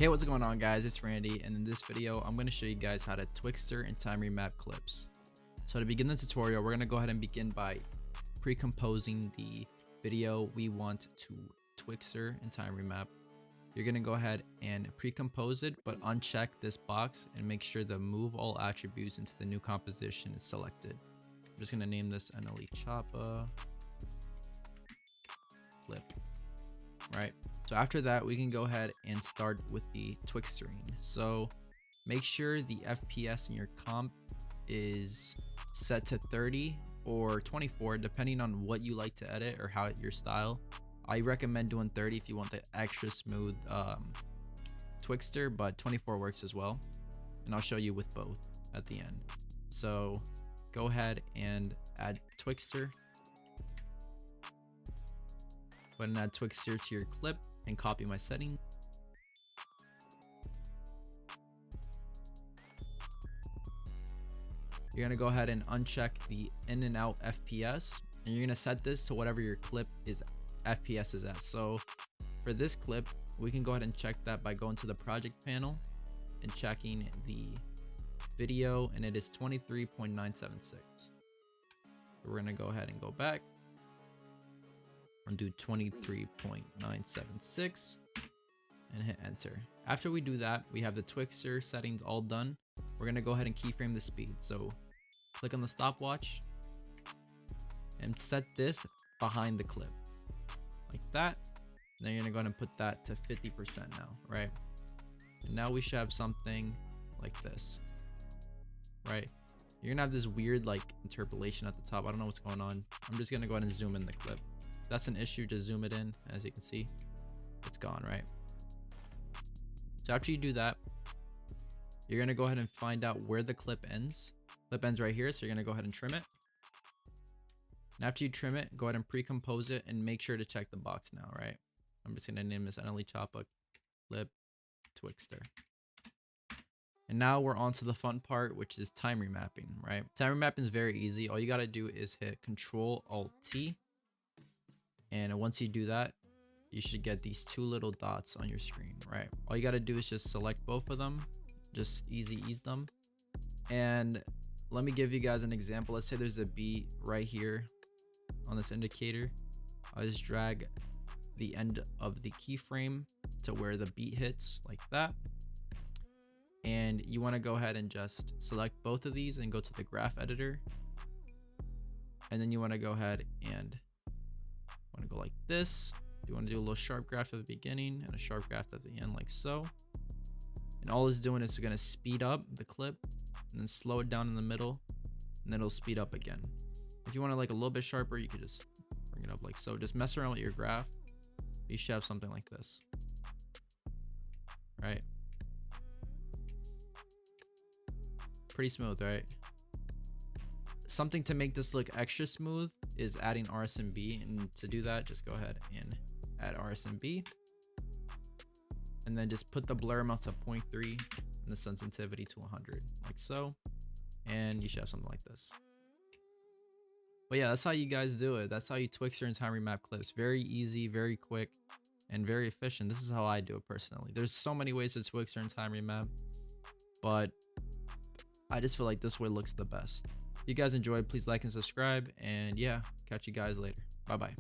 Hey, what's going on, guys? It's Randy, and in this video I'm going to show you guys how to TWIXTOR and time remap clips. So to begin the tutorial, we're going to go ahead and begin by pre-composing the video we want to TWIXTOR and time remap. You're going to go ahead and pre-compose it, but uncheck this box and make sure the move all attributes into the new composition is selected. I'm just going to name this NLE Choppa clip. Right, so after that we can go ahead and start with the TWIXTORing. So make sure the FPS in your comp is set to 30 or 24 depending on what you like to edit or how your style. I recommend doing 30 if you want the extra smooth TWIXTOR, but 24 works as well, and I'll show you with both at the end. So go ahead and add TWIXTOR. Go ahead and add TWIXTOR to your clip and copy my setting. You're going to go ahead and uncheck the in and out FPS, and you're going to set this to whatever your clip is FPS is at. So for this clip, we can go ahead and check that by going to the project panel and checking the video, and it is 23.976. So we're going to go ahead and go back and do 23.976 and hit enter. After we do that, we have the TWIXTOR settings all done. We're going to go ahead and keyframe the speed. So click on the stopwatch and set this behind the clip like that. And then you're going to go ahead and put that to 50% now, right? And now we should have something like this, right? You're gonna have this weird like interpolation at the top. I don't know what's going on. I'm just gonna go ahead and zoom in the clip. That's an issue, just zoom it in. As you can see, it's gone, right? So after you do that, you're gonna go ahead and find out where the clip ends. Clip ends right here, so you're gonna go ahead and trim it. And after you trim it, go ahead and pre-compose it and make sure to check the box now, right? I'm just gonna name this NLE Choppa clip TWIXTOR. And now we're on to the fun part, which is time remapping, right? Time remapping is very easy. All you gotta do is hit Control-Alt-T. And once you do that, you should get these two little dots on your screen, right? All you got to do is just select both of them, just easy ease them. And let me give you guys an example. Let's say there's a beat right here on this indicator. I'll just drag the end of the keyframe to where the beat hits like that. And you want to go ahead and just select both of these and go to the graph editor. And then you want to go ahead and go like this. You want to do a little sharp graph at the beginning and a sharp graph at the end, like so. And all it's doing is going to speed up the clip and then slow it down in the middle, and then it'll speed up again. If you want it like a little bit sharper, you could just bring it up like so. Just mess around with your graph. You should have something like this, right? Pretty smooth, right? Something to make this look extra smooth is adding RSMB, and to do that, just go ahead and add RSMB, and then just put the blur amount to 0.3 and the sensitivity to 100, like so, and you should have something like this. But yeah, that's how you guys do it. That's how you TWIXTOR and time remap clips. Very easy, very quick, and very efficient. This is how I do it personally. There's so many ways to TWIXTOR and time remap, but I just feel like this way looks the best. If you guys enjoyed, please like and subscribe, and yeah, catch you guys later. Bye bye.